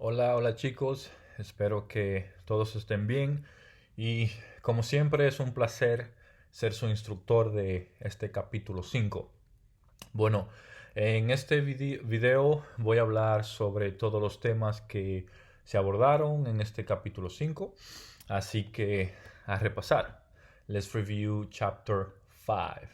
Hola, hola chicos, espero que todos estén bien y como siempre es un placer ser su instructor de este capítulo 5. Bueno, en este video voy a hablar sobre todos los temas que se abordaron en este capítulo 5, así que a repasar. Let's review chapter 5.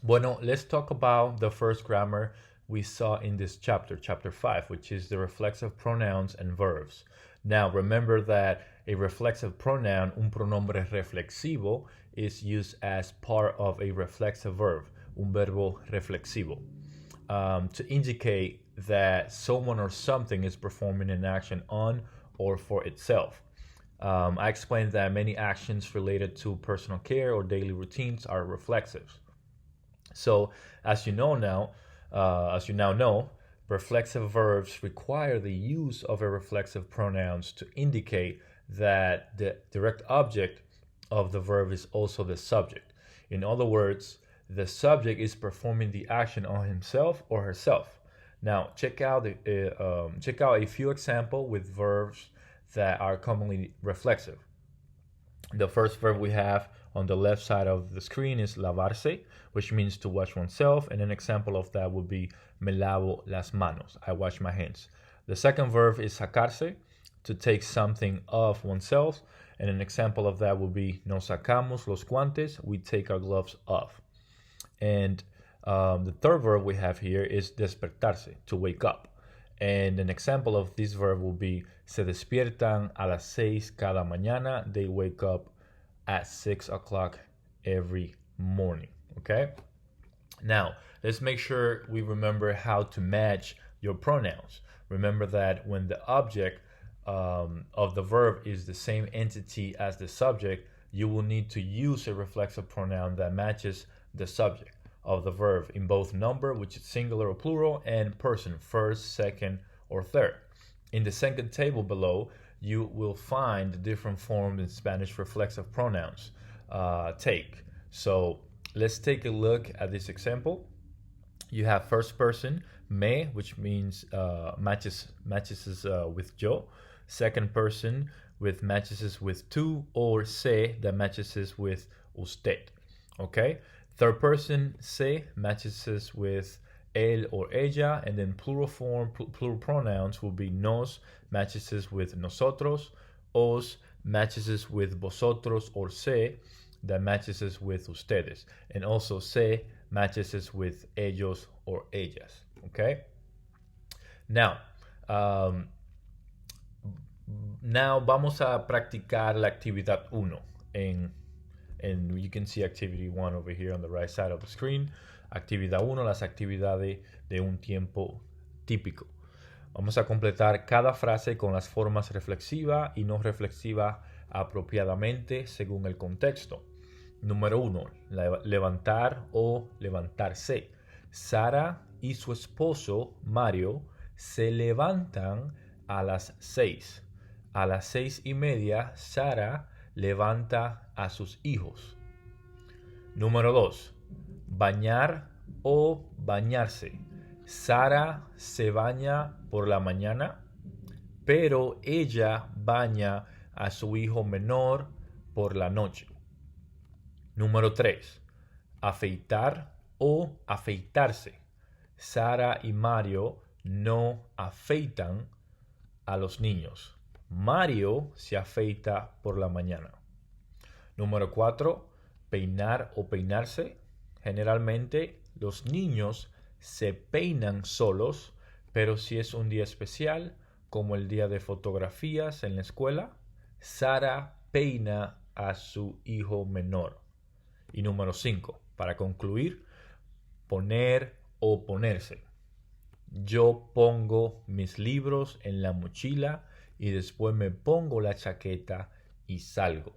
Bueno, let's talk about the first grammar we saw in this chapter, chapter 5, which is the reflexive pronouns and verbs. Now, remember that a reflexive pronoun, un pronombre reflexivo, is used as part of a reflexive verb, un verbo reflexivo, to indicate that someone or something is performing an action on or for itself. I explained that many actions related to personal care or daily routines are reflexives. So, as you know now, as you now know, reflexive verbs require the use of a reflexive pronouns to indicate that the direct object of the verb is also the subject. In other words, the subject is performing the action on himself or herself. Now, check out a few examples with verbs that are commonly reflexive. The first verb we have on the left side of the screen is lavarse, which means to wash oneself, and an example of that would be me lavo las manos, I wash my hands. The second verb is sacarse, to take something off oneself, and an example of that would be nos sacamos los guantes, we take our gloves off. And the third verb we have here is despertarse, to wake up. And an example of this verb will be se despiertan a las 6 cada mañana. They wake up at 6 o'clock every morning. Okay? Now, let's make sure we remember how to match your pronouns. Remember that when the object of the verb is the same entity as the subject, you will need to use a reflexive pronoun that matches the subject of the verb in both number, which is singular or plural, and person, first, second, or third. In the second table below, you will find the different forms in Spanish reflexive pronouns take. So let's take a look at this example. You have first person, me, which means matches with yo. Second person with matches with tú, or se that matches with usted. Okay? Third person, se, matches with él or ella, and then plural form, plural pronouns will be nos, matches with nosotros, os, matches with vosotros, or se, that matches with ustedes, and also se matches with ellos or ellas. Okay? Now, vamos a practicar la actividad 1 and you can see activity 1 over here on the right side of the screen. Actividad 1, las actividades de un tiempo típico. Vamos a completar cada frase con las formas reflexiva y no reflexiva apropiadamente según el contexto. Número 1, levantar o levantarse. Sara y su esposo Mario se levantan a las 6. A las 6:30, Sara levanta a sus hijos. Número 2. Bañar o bañarse. Sara se baña por la mañana, pero ella baña a su hijo menor por la noche. Número 3. Afeitar o afeitarse. Sara y Mario no afeitan a los niños. Mario se afeita por la mañana. Número 4. Peinar o peinarse. Generalmente los niños se peinan solos, pero si es un día especial, como el día de fotografías en la escuela, Sara peina a su hijo menor. Y número 5. Para concluir, poner o ponerse. Yo pongo mis libros en la mochila y después me pongo la chaqueta y salgo.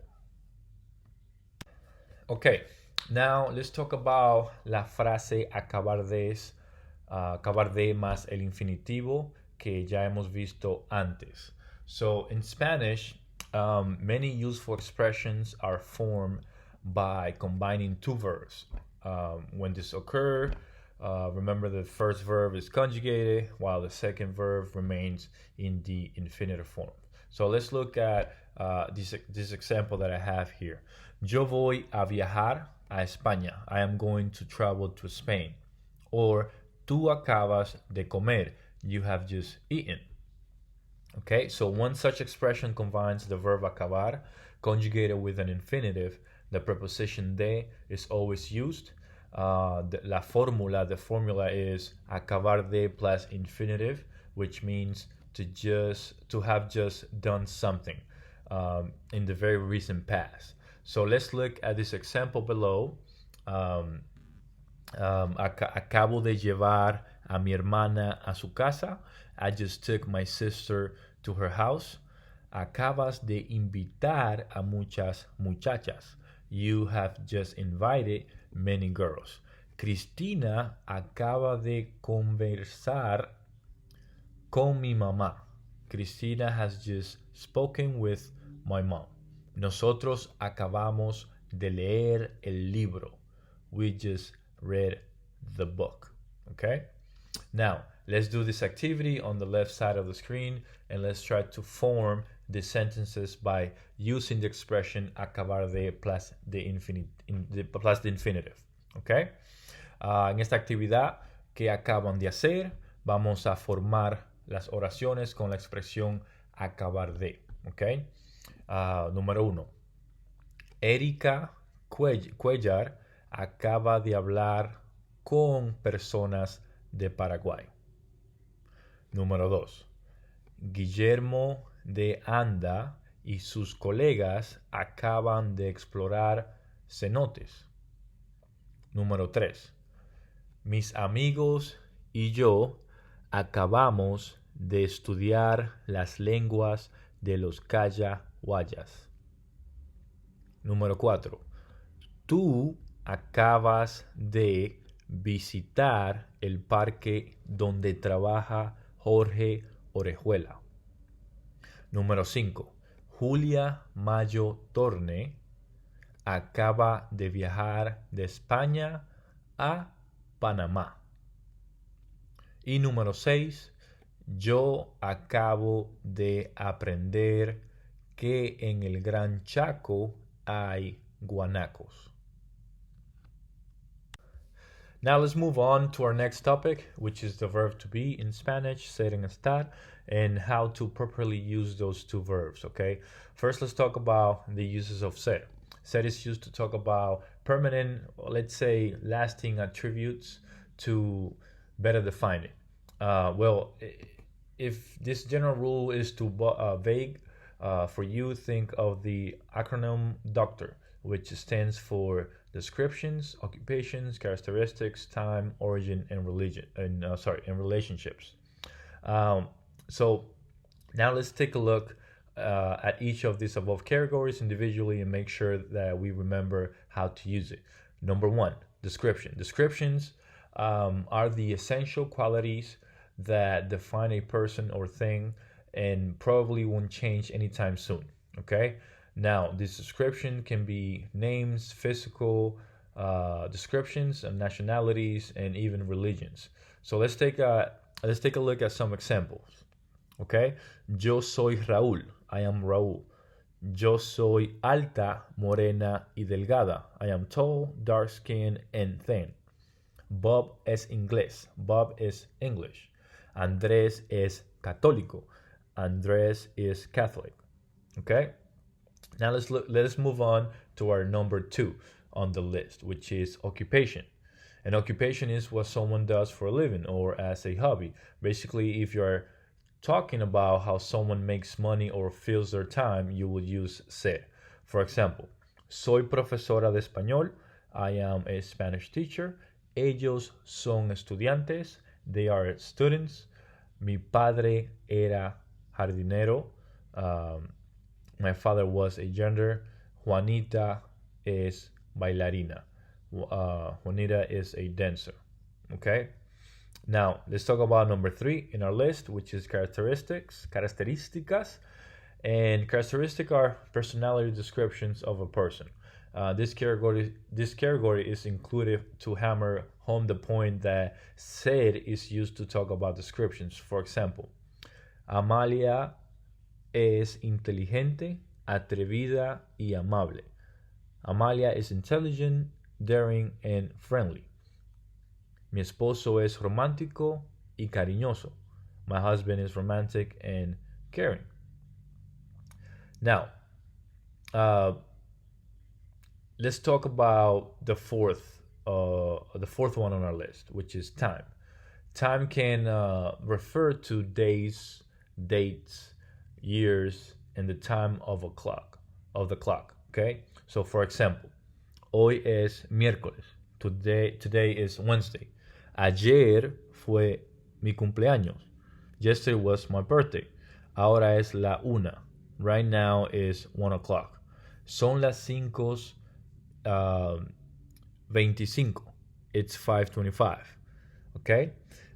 Okay, now let's talk about la frase acabar de más el infinitivo que ya hemos visto antes. So in Spanish, many useful expressions are formed by combining two verbs. When this occurs, Remember, the first verb is conjugated while the second verb remains in the infinitive form. So let's look at this example that I have here. Yo voy a viajar a España. I am going to travel to Spain. Or tú acabas de comer. You have just eaten. Okay, so one such expression combines the verb acabar conjugated with an infinitive. The preposition de is always used. The formula is acabar de plus infinitive, which means to have just done something in the very recent past. So let's look at this example below. Acabo de llevar a mi hermana a su casa. I just took my sister to her house. Acabas de invitar a muchas muchachas. You have just invited many girls. Cristina acaba de conversar con mi mamá. Cristina has just spoken with my mom. Nosotros acabamos de leer el libro. We just read the book. Okay? Now, let's do this activity on the left side of the screen and let's try to form the sentences by using the expression acabar de plus the infinitive. Okay? En esta actividad que acaban de hacer, vamos a formar las oraciones con la expresión acabar de. Okay? Número 1. Erika Cuellar acaba de hablar con personas de Paraguay. Número 2. Guillermo de Anda y sus colegas acaban de explorar cenotes. Número 3. Mis amigos y yo acabamos de estudiar las lenguas de los Cayaguayas. Número 4. Tú acabas de visitar el parque donde trabaja Jorge Orejuela. Número 5. Julia Mayo Torne acaba de viajar de España a Panamá. Y número 6. Yo acabo de aprender que en el Gran Chaco hay guanacos. Now let's move on to our next topic, which is the verb to be in Spanish, ser en estar, and how to properly use those two verbs, okay? First, let's talk about the uses of ser. Ser is used to talk about permanent, let's say, lasting attributes to better define it. If this general rule is too vague for you, think of the acronym DOCTOR, which stands for descriptions, occupations, characteristics, time, origin, and religion, and relationships. So now let's take a look at each of these above categories individually and make sure that we remember how to use it. Number 1, description. Descriptions are the essential qualities that define a person or thing and probably won't change anytime soon. Okay? Now, this description can be names, physical descriptions, and nationalities, and even religions. So let's take a look at some examples. Okay? Yo soy Raúl. I am Raúl. Yo soy alta, morena y delgada. I am tall, dark-skinned, and thin. Bob es inglés. Bob is English. Andrés es católico. Andrés is Catholic. Okay? Now let's move on to our number 2 on the list, which is occupation. An occupation is what someone does for a living or as a hobby. Basically, if you're talking about how someone makes money or fills their time, you would use ser. For example, soy profesora de español. I am a Spanish teacher. Ellos son estudiantes. They are students. Mi padre era jardinero. My father was a janitor. Juanita es bailarina. Juanita is a dancer. Okay? Now, let's talk about number 3 in our list, which is characteristics. Características. And characteristics are personality descriptions of a person. This category is included to hammer home the point that ser is used to talk about descriptions. For example, Amalia es inteligente, atrevida y amable. Amalia is intelligent, daring, and friendly. Mi esposo es romántico y cariñoso. My husband is romantic and caring. Now, uh, let's talk about the fourth one on our list, which is time. Time can refer to days, dates, years, and the time of the clock. Okay. So, for example, hoy es miércoles. Today is Wednesday. Ayer fue mi cumpleaños. Yesterday was my birthday. Ahora es la una. Right now is 1 o'clock. Son las 5:25. It's 5:25. Okay?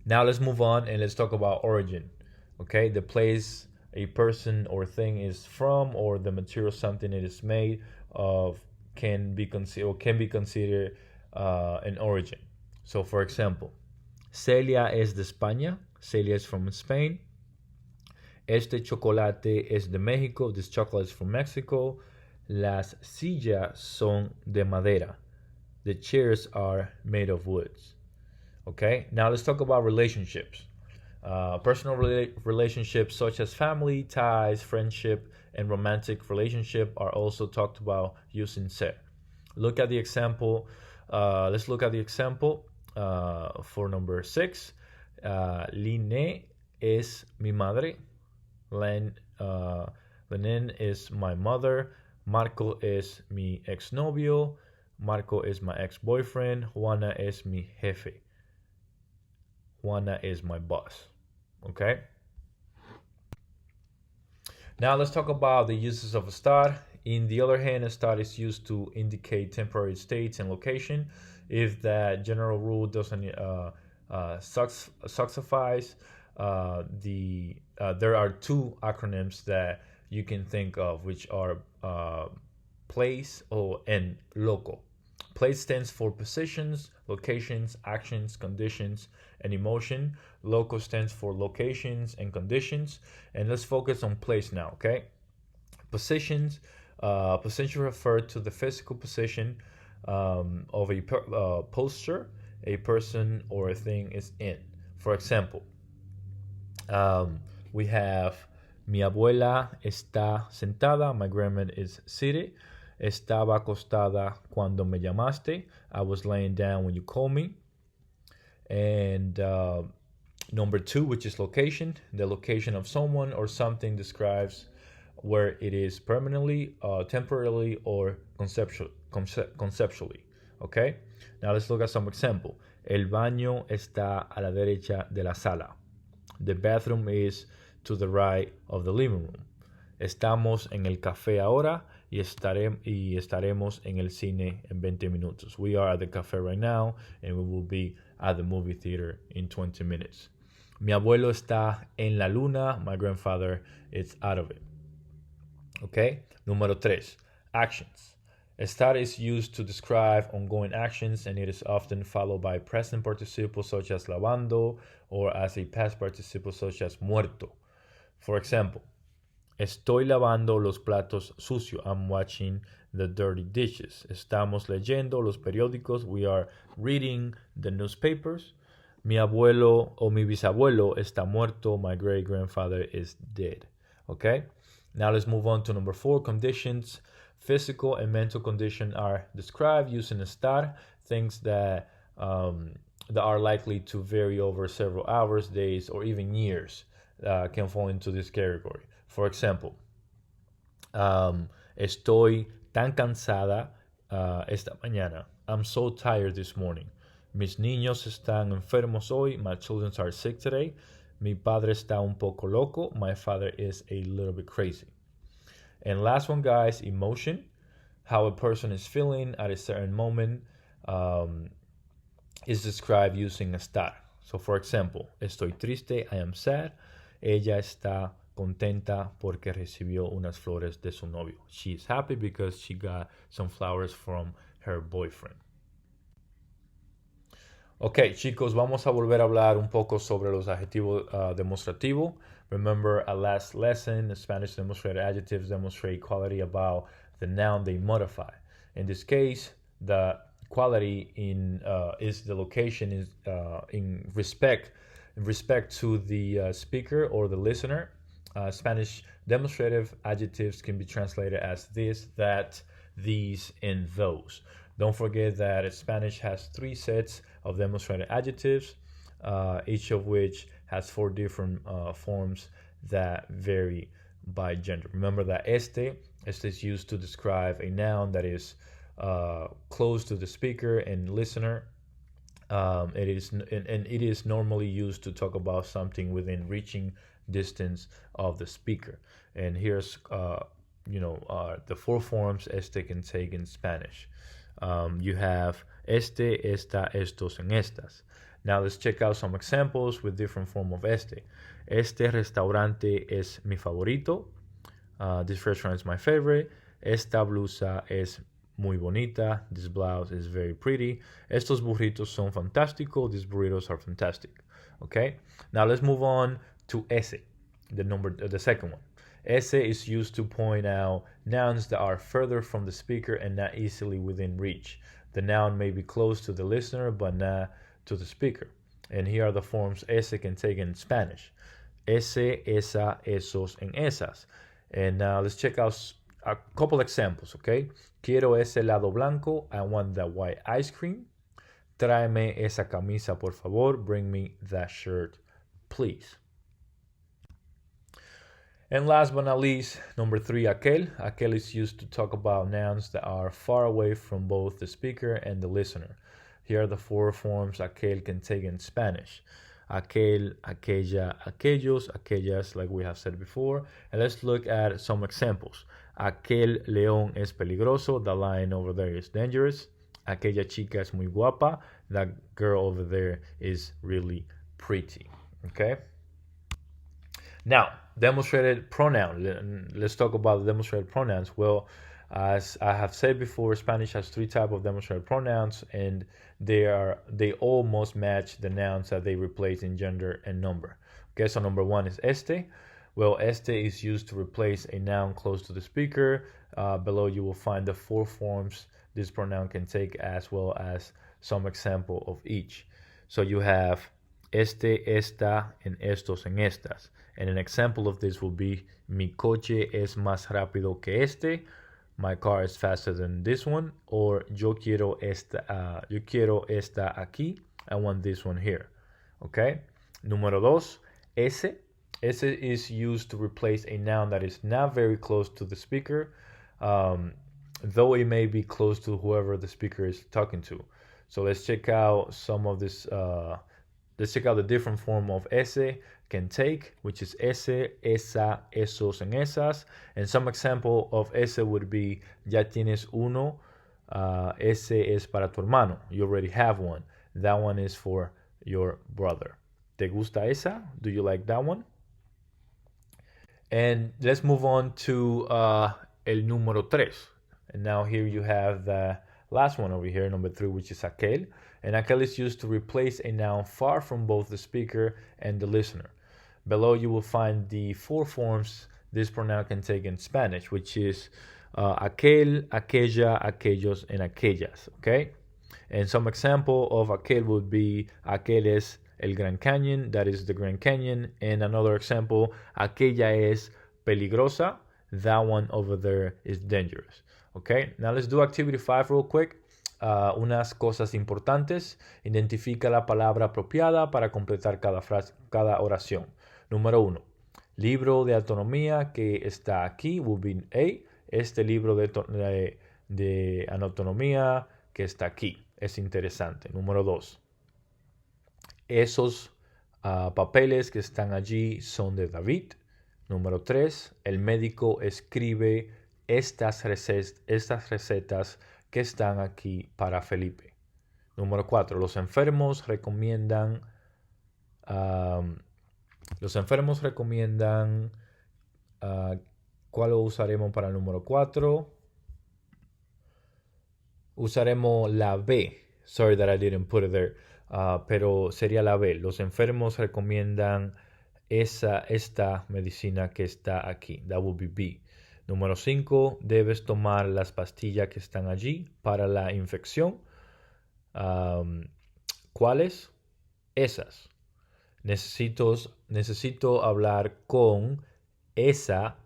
Now let's move on and let's talk about origin. Okay? The place a person or thing is from, or the material something it is made of, can be considered an origin. So, for example, Celia es de España. Celia is from Spain. Este chocolate es de México. This chocolate is from Mexico. Las sillas son de madera. The chairs are made of woods. Okay, now let's talk about relationships. Personal relationships such as family, ties, friendship, and romantic relationship are also talked about using ser. Look at the example. Let's look at the example for number 6. Line es mi madre. Lenin is my mother. Marco es mi exnovio. Marco is my ex-boyfriend. Juana es mi jefe. Juana is my boss. Okay? Now let's talk about the uses of estar. In the other hand, estar is used to indicate temporary states and location. If that general rule doesn't suffice, there are two acronyms that you can think of, which are place and local. Place stands for positions, locations, actions, conditions, and emotion. Local stands for locations and conditions. And let's focus on place now, okay? Positions. Position refer to the physical position of a posture a person or a thing is in. For example, we have mi abuela está sentada. My grandma is seated. Estaba acostada cuando me llamaste. I was laying down when you called me. And number 2, which is location. The location of someone or something describes where it is permanently, temporarily, or conceptually. Okay? Now let's look at some example. El baño está a la derecha de la sala. The bathroom is to the right of the living room. Estamos en el café ahora y estaremos en el cine en 20 minutos. We are at the café right now and we will be at the movie theater in 20 minutes. Mi abuelo está en la luna. My grandfather is out of it. Okay? Número 3. Actions. Estar is used to describe ongoing actions, and it is often followed by present participle such as lavando, or as a past participle such as muerto. For example, estoy lavando los platos sucios. I'm washing the dirty dishes. Estamos leyendo los periódicos. We are reading the newspapers. Mi abuelo o mi bisabuelo está muerto. My great-grandfather is dead. Okay? Now let's move on to number 4, conditions. Physical and mental conditions are described using estar, things that are likely to vary over several hours, days, or even years can fall into this category. For example, estoy tan cansada esta mañana. I'm so tired this morning. Mis niños están enfermos hoy. My children are sick today. Mi padre está un poco loco. My father is a little bit crazy. And last one, guys, emotion. How a person is feeling at a certain moment is described using estar. So, for example, estoy triste, I am sad. Ella está contenta porque recibió unas flores de su novio. She's happy because she got some flowers from her boyfriend. Ok, chicos, vamos a volver a hablar un poco sobre los adjetivos demostrativos. Remember, a last lesson, Spanish demonstrated adjectives demonstrate quality about the noun they modify. In this case, the quality is the location is in respect to the speaker or the listener. Spanish demonstrative adjectives can be translated as this, that, these, and those. Don't forget that Spanish has 3 sets of demonstrative adjectives, each of which has 4 different forms that vary by gender. Remember that este is used to describe a noun that is close to the speaker and listener. It is normally used to talk about something within reaching distance of the speaker. And here's the 4 forms este can take in Spanish. You have este, esta, estos, and estas. Now let's check out some examples with different form of este. Este restaurante es mi favorito. This restaurant is my favorite. Esta blusa es muy bonita. This blouse is very pretty. Estos burritos son fantásticos. These burritos are fantastic. Okay. Now let's move on to ese, the second one. Ese is used to point out nouns that are further from the speaker and not easily within reach. The noun may be close to the listener but not to the speaker. And here are the forms ese can take in Spanish. Ese, esa, esos, and esas. And now let's check out a couple examples, okay? Quiero ese helado blanco. I want that white ice cream. Tráeme esa camisa, por favor. Bring me that shirt, please. And last but not least, number 3, aquel. Aquel is used to talk about nouns that are far away from both the speaker and the listener. Here are the 4 forms aquel can take in Spanish. Aquel, aquella, aquellos, aquellas, like we have said before. And let's look at some examples. Aquel león es peligroso. The lion over there is dangerous. Aquella chica es muy guapa. That girl over there is really pretty. Okay? Now, demonstrated pronoun. Let's talk about the demonstrated pronouns. Well, as I have said before, Spanish has 3 types of demonstrated pronouns, and they almost match the nouns that they replace in gender and number. Okay, so number 1 is este. Well, este is used to replace a noun close to the speaker. Below you will find the 4 forms this pronoun can take, as well as some example of each. So you have este, esta, and estos, and estas. And an example of this will be mi coche es más rápido que este. My car is faster than this one. Or yo quiero esta aquí. I want this one here. Okay. Número 2, ese. Ese is used to replace a noun that is not very close to the speaker, though it may be close to whoever the speaker is talking to. So let's check out some of this. Let's check out the different form of ese can take, which is ese, esa, esos, and esas. And some example of ese would be ya tienes uno. Ese es para tu hermano. You already have one. That one is for your brother. ¿Te gusta esa? Do you like that one? And let's move on to el número 3. And now here you have the last one over here, number 3, which is aquel. And aquel is used to replace a noun far from both the speaker and the listener. Below you will find the 4 forms this pronoun can take in Spanish, which is aquel, aquella, aquellos, and aquellas. Okay? And some example of aquel would be aquel es el Gran Canyon, that is the Grand Canyon. And another example, aquella es peligrosa, that one over there is dangerous. Okay, now let's do activity 5 real quick. Unas cosas importantes. Identifica la palabra apropiada para completar cada oración. Número 1. Libro de anatomía que está aquí will be A. Este libro de anatomía que está aquí es interesante. Número 2. Esos papeles que están allí son de David. Número 3. El médico escribe estas recetas que están aquí para Felipe. Número 4. Los enfermos recomiendan ¿Cuál usaremos para el número 4? Usaremos la B. Sorry that I didn't put it there. Pero sería la B. Los enfermos recomiendan esta medicina que está aquí. That would be B. Número 5. Debes tomar las pastillas que están allí para la infección. ¿Cuáles? Esas. Necesito hablar con esa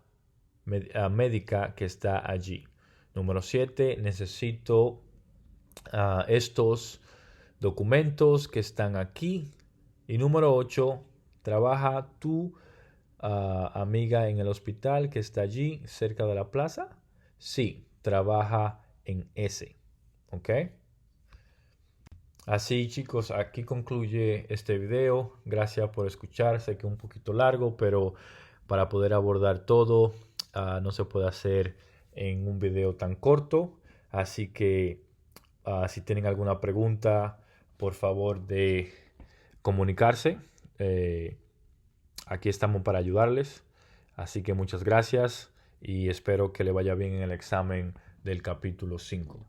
médica que está allí. Número 7. Necesito estos documentos que están aquí. Y número 8. ¿Trabaja tu amiga en el hospital que está allí cerca de la plaza? Sí, trabaja en ese. ¿Ok? Así chicos, aquí concluye este video. Gracias por escuchar. Sé que es un poquito largo, pero para poder abordar todo no se puede hacer en un video tan corto. Así que si tienen alguna pregunta, por favor de comunicarse. Aquí estamos para ayudarles. Así que muchas gracias y espero que le vaya bien en el examen del capítulo 5.